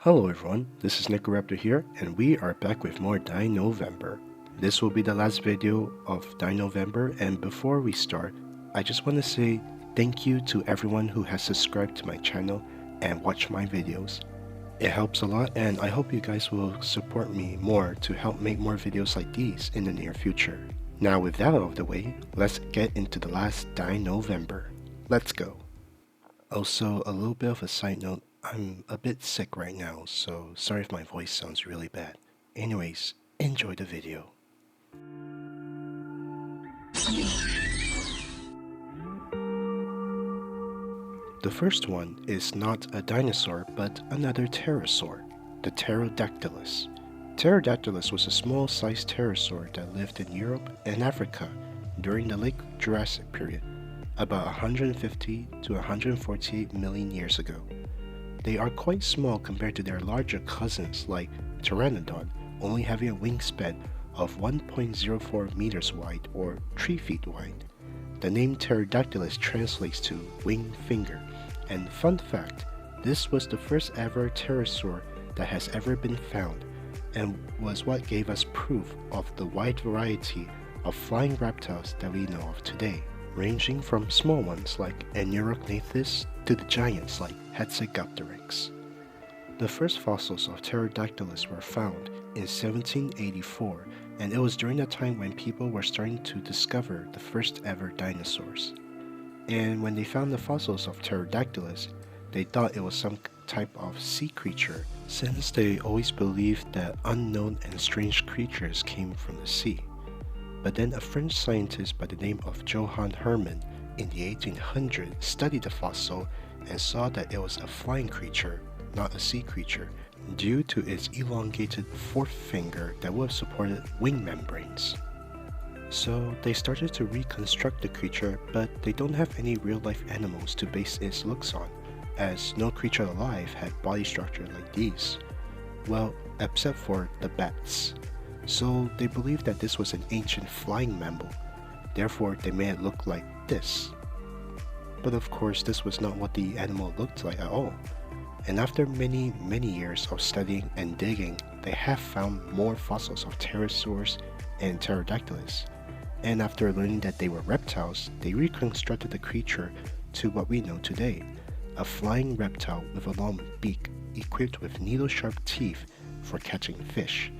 Hello everyone, this is Nicoraptor here, and we are back with more Dinovember. This will be the last video of Dinovember, and before we start, I just want to say thank you to everyone who has subscribed to my channel and watched my videos. It helps a lot, and I hope you guys will support me more to help make more videos like these in the near future. Now with that out of the way, let's get into the last Dinovember. Let's go! Also, a little bit of a side note, I'm a bit sick right now, so sorry if my voice sounds really bad. Anyways, enjoy the video. The first one is not a dinosaur but another pterosaur, the Pterodactylus. Pterodactylus was a small-sized pterosaur that lived in Europe and Africa during the late Jurassic period, about 150 to 148 million years ago. They are quite small compared to their larger cousins like Pteranodon, only having a wingspan of 1.04 meters wide or 3 feet wide. The name Pterodactylus translates to winged finger, and fun fact, this was the first ever pterosaur that has ever been found, and was what gave us proof of the wide variety of flying reptiles that we know of today, ranging from small ones like Ankylosaurus to the giants like Hetzeopteryx. The first fossils of Pterodactylus were found in 1784, and it was during that time when people were starting to discover the first ever dinosaurs. And when they found the fossils of Pterodactylus, they thought it was some type of sea creature, since they always believed that unknown and strange creatures came from the sea. But then a French scientist by the name of Johann Hermann in the 1800s studied the fossil and saw that it was a flying creature, not a sea creature, due to its elongated fourth finger that would have supported wing membranes. So they started to reconstruct the creature, but they don't have any real-life animals to base its looks on, as no creature alive had body structure like these. Well, except for the bats. So they believed that this was an ancient flying mammal, therefore they made it look like this. But of course this was not what the animal looked like at all. And after many years of studying and digging, they have found more fossils of pterosaurs and Pterodactylus. And after learning that they were reptiles, they reconstructed the creature to what we know today, a flying reptile with a long beak equipped with needle-sharp teeth for catching fish.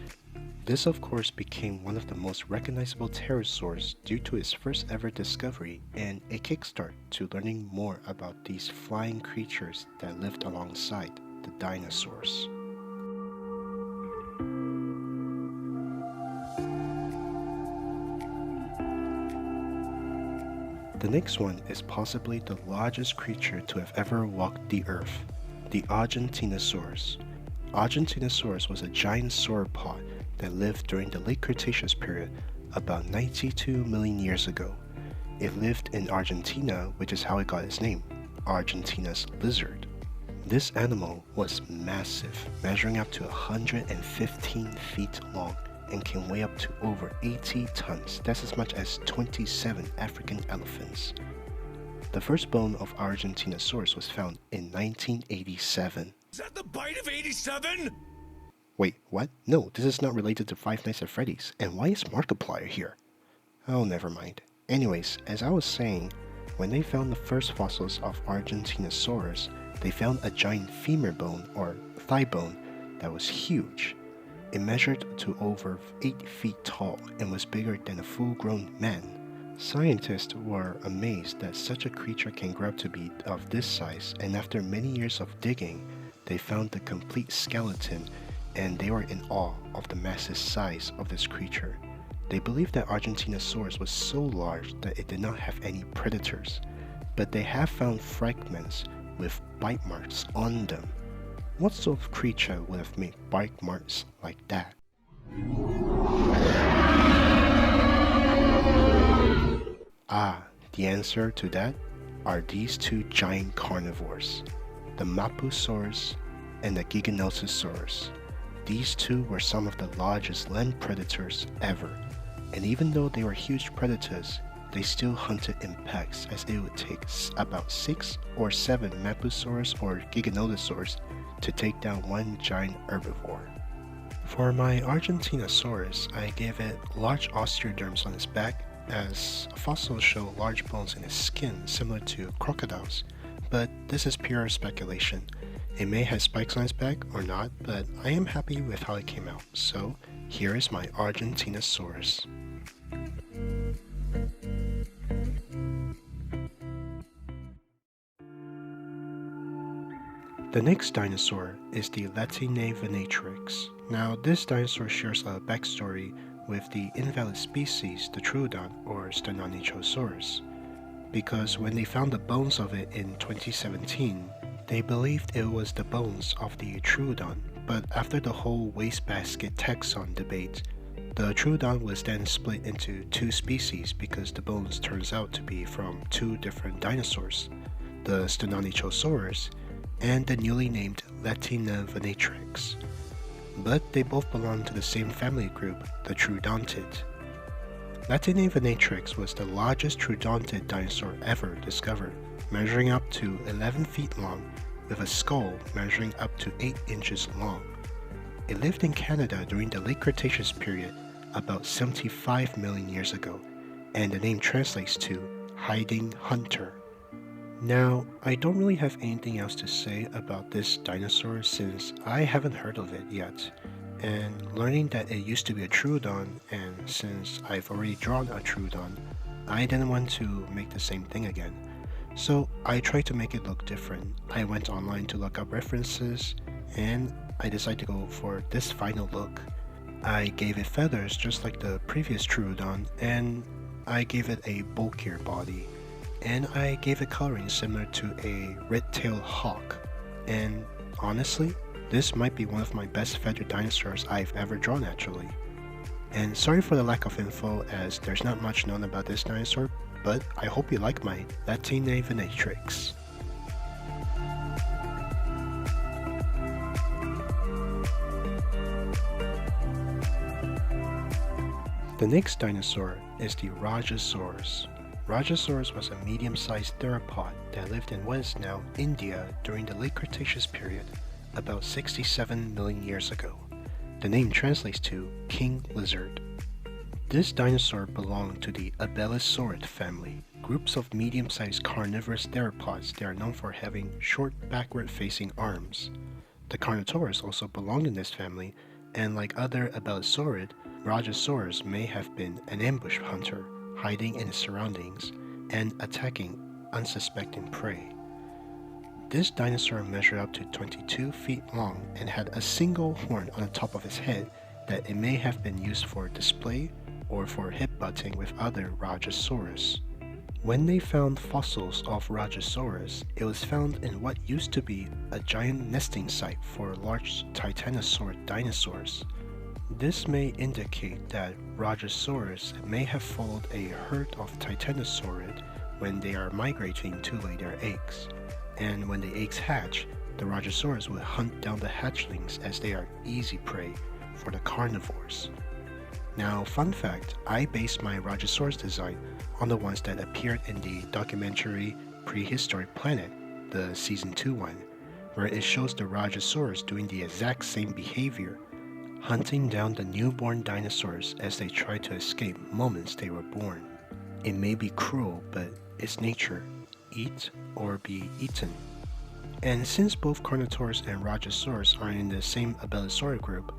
This of course became one of the most recognizable pterosaurs due to its first ever discovery and a kickstart to learning more about these flying creatures that lived alongside the dinosaurs. The next one is possibly the largest creature to have ever walked the earth, the Argentinosaurus. Argentinosaurus was a giant sauropod that lived during the late Cretaceous period about 92 million years ago. It lived in Argentina, which is how it got its name, Argentina's lizard. This animal was massive, measuring up to 115 feet long and can weigh up to over 80 tons. That's as much as 27 African elephants. The first bone of Argentinosaurus was found in 1987. Is that the bite of 87? Wait, what? No, this is not related to Five Nights at Freddy's. And why is Markiplier here? Oh, never mind. Anyways, as I was saying, when they found the first fossils of Argentinosaurus, they found a giant femur bone or thigh bone that was huge. It measured to over 8 feet tall and was bigger than a full-grown man. Scientists were amazed that such a creature can grow up to be of this size, and after many years of digging, they found the complete skeleton, and they were in awe of the massive size of this creature. They believed that Argentinosaurus was so large that it did not have any predators, but they have found fragments with bite marks on them. What sort of creature would have made bite marks like that? Ah, the answer to that are these two giant carnivores, the Mapusaurus and the Giganotosaurus. These two were some of the largest land predators ever, and even though they were huge predators, they still hunted in packs, as it would take about 6 or 7 Mapusaurus or Giganotosaurus to take down one giant herbivore. For my Argentinosaurus, I gave it large osteoderms on its back, as fossils show large bones in its skin similar to crocodiles, but this is pure speculation. It may have spikes on its back or not, but I am happy with how it came out, so here is my Argentinosaurus. The next dinosaur is the Latenivenatrix. Now, this dinosaur shares a backstory with the invalid species, the Troodon or Styracosaurus, because when they found the bones of it in 2017, they believed it was the bones of the Troodon, but after the whole wastebasket taxon debate, the Troodon was then split into two species because the bones turns out to be from two different dinosaurs, the Styracosaurus and the newly named Latenivenatrix. But they both belong to the same family group, the Troodontid. Latenivenatrix was the largest troodontid dinosaur ever discovered, measuring up to 11 feet long, with a skull measuring up to 8 inches long. It lived in Canada during the late Cretaceous period, about 75 million years ago, and the name translates to hiding hunter. Now, I don't really have anything else to say about this dinosaur since I haven't heard of it yet, and learning that it used to be a Troodon, and since I've already drawn a Troodon, I didn't want to make the same thing again. So I tried to make it look different. I went online to look up references, and I decided to go for this final look. I gave it feathers just like the previous Troodon, and I gave it a bulkier body. And I gave it coloring similar to a red-tailed hawk, and honestly, this might be one of my best feathered dinosaurs I've ever drawn actually. And sorry for the lack of info as there's not much known about this dinosaur, but I hope you like my Latenivenatrix. The next dinosaur is the Rajasaurus. Rajasaurus was a medium-sized theropod that lived in what is now India during the late Cretaceous period, about 67 million years ago. The name translates to king lizard. This dinosaur belonged to the Abelisauridae family, groups of medium-sized carnivorous theropods that are known for having short backward-facing arms. The Carnotaurus also belonged in this family, and like other Abelisauridae, Rajasaurus may have been an ambush hunter, hiding in its surroundings and attacking unsuspecting prey. This dinosaur measured up to 22 feet long and had a single horn on the top of its head that it may have been used for display or for hip-butting with other Rajasaurus. When they found fossils of Rajasaurus, it was found in what used to be a giant nesting site for large titanosaur dinosaurs. This may indicate that Rajasaurus may have followed a herd of titanosaurid when they are migrating to lay their eggs, and when the eggs hatch, the Rajasaurus would hunt down the hatchlings as they are easy prey for the carnivores. Now, fun fact, I based my Rajasaurus design on the ones that appeared in the documentary Prehistoric Planet, the Season 2 one, where it shows the Rajasaurus doing the exact same behavior, hunting down the newborn dinosaurs as they try to escape moments they were born. It may be cruel, but it's nature. Eat or be eaten. And since both Carnotaurus and Rajasaurus are in the same Abelisauridae group,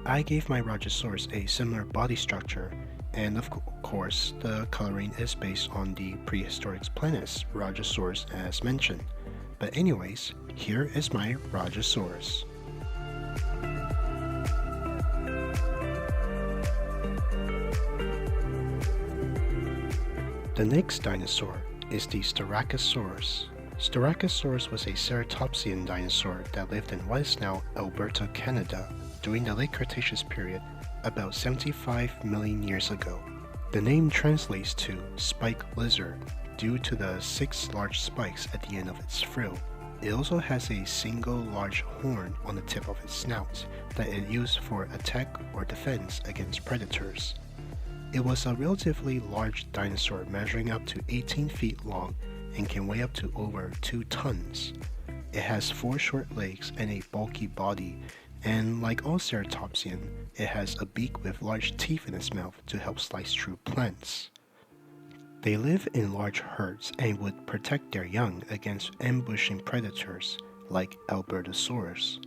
I gave my Rajasaurus a similar body structure, and of course, the coloring is based on the prehistoric planets Rajasaurus as mentioned. But anyways, here is my Rajasaurus. The next dinosaur is the Styracosaurus. Styracosaurus was a ceratopsian dinosaur that lived in what is now Alberta, Canada, during the late Cretaceous period, about 75 million years ago. The name translates to spike lizard due to the 6 large spikes at the end of its frill. It also has a single large horn on the tip of its snout that it used for attack or defense against predators. It was a relatively large dinosaur measuring up to 18 feet long and can weigh up to over 2 tons. It has 4 short legs and a bulky body, and like all ceratopsian, it has a beak with large teeth in its mouth to help slice through plants. They live in large herds and would protect their young against ambushing predators like Albertosaurus.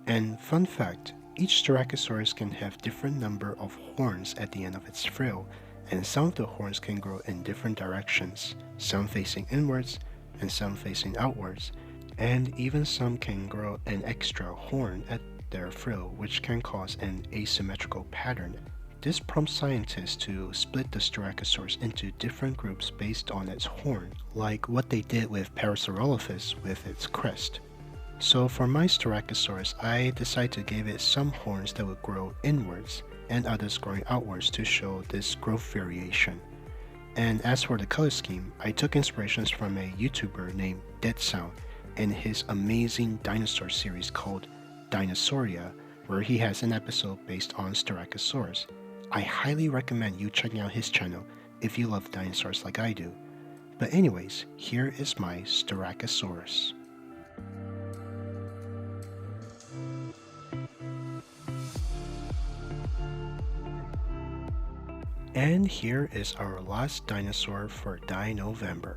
And fun fact, each Styracosaurus can have different number of horns at the end of its frill, and some of the horns can grow in different directions, some facing inwards and some facing outwards, and even some can grow an extra horn at their frill, which can cause an asymmetrical pattern. This prompts scientists to split the Styracosaurus into different groups based on its horn, like what they did with Parasaurolophus with its crest. So for my Styracosaurus, I decided to give it some horns that would grow inwards and others growing outwards to show this growth variation. And as for the color scheme, I took inspirations from a YouTuber named Dead Sound and his amazing dinosaur series called Dinosauria, where he has an episode based on Styracosaurus. I highly recommend you checking out his channel if you love dinosaurs like I do. But anyways, here is my Styracosaurus. And here is our last dinosaur for Dinovember,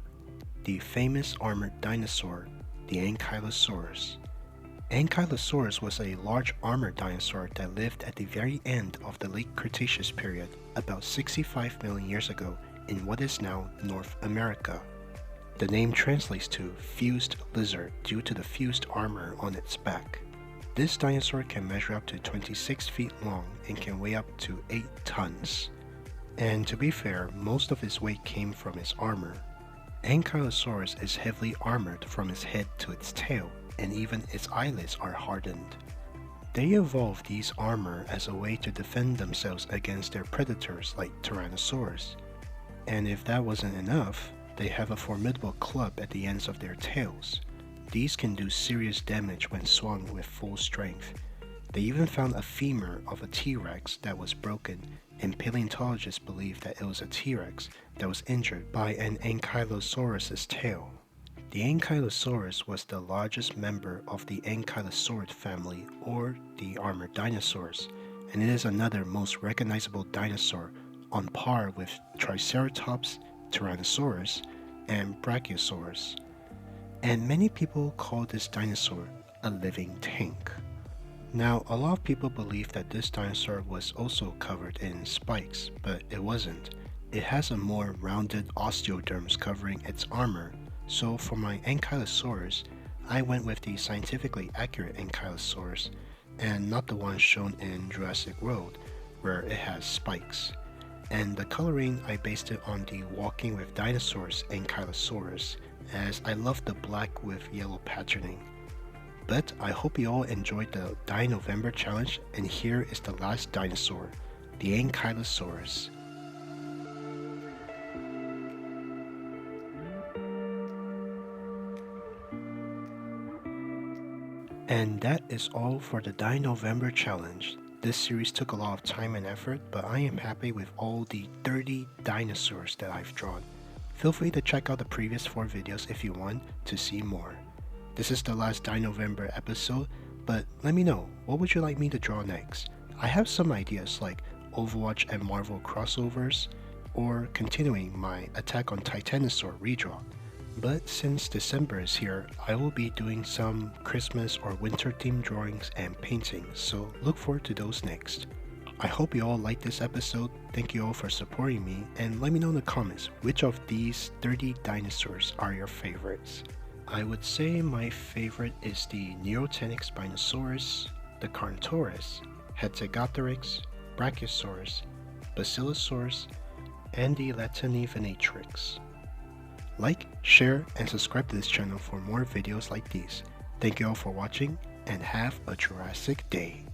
the famous armored dinosaur, the Ankylosaurus. Ankylosaurus was a large armored dinosaur that lived at the very end of the late Cretaceous period, about 65 million years ago in what is now North America. The name translates to fused lizard due to the fused armor on its back. This dinosaur can measure up to 26 feet long and can weigh up to 8 tons. And to be fair, most of its weight came from its armor. Ankylosaurus is heavily armored from its head to its tail, and even its eyelids are hardened. They evolved these armor as a way to defend themselves against their predators like Tyrannosaurus. And if that wasn't enough, they have a formidable club at the ends of their tails. These can do serious damage when swung with full strength. They even found a femur of a T-Rex that was broken, and paleontologists believe that it was a T-Rex that was injured by an Ankylosaurus's tail. The Ankylosaurus was the largest member of the Ankylosaurid family, or the armored dinosaurs, and it is another most recognizable dinosaur on par with Triceratops, Tyrannosaurus, and Brachiosaurus. And many people call this dinosaur a living tank. Now, a lot of people believe that this dinosaur was also covered in spikes, but it wasn't. It has a more rounded osteoderms covering its armor, so for my Ankylosaurus, I went with the scientifically accurate Ankylosaurus, and not the one shown in Jurassic World, where it has spikes. And the coloring, I based it on the Walking with Dinosaurs Ankylosaurus, as I love the black with yellow patterning. But I hope you all enjoyed the Dinovember challenge, and here is the last dinosaur, the Ankylosaurus. And that is all for the Dinovember challenge. This series took a lot of time and effort, but I am happy with all the 30 dinosaurs that I've drawn. Feel free to check out the previous 4 videos if you want to see more. This is the last Dinovember episode, but let me know, what would you like me to draw next? I have some ideas like Overwatch and Marvel crossovers, or continuing my Attack on Titanosaur redraw. But since December is here, I will be doing some Christmas or winter themed drawings and paintings, so look forward to those next. I hope you all liked this episode, thank you all for supporting me, and let me know in the comments which of these 30 dinosaurs are your favorites. I would say my favorite is the Neotenix Spinosaurus, the Carnotaurus, Hetzegopteryx, Brachiosaurus, Basilosaurus, and the Latenivenatrix. Like, share, and subscribe to this channel for more videos like these. Thank you all for watching, and have a Jurassic day.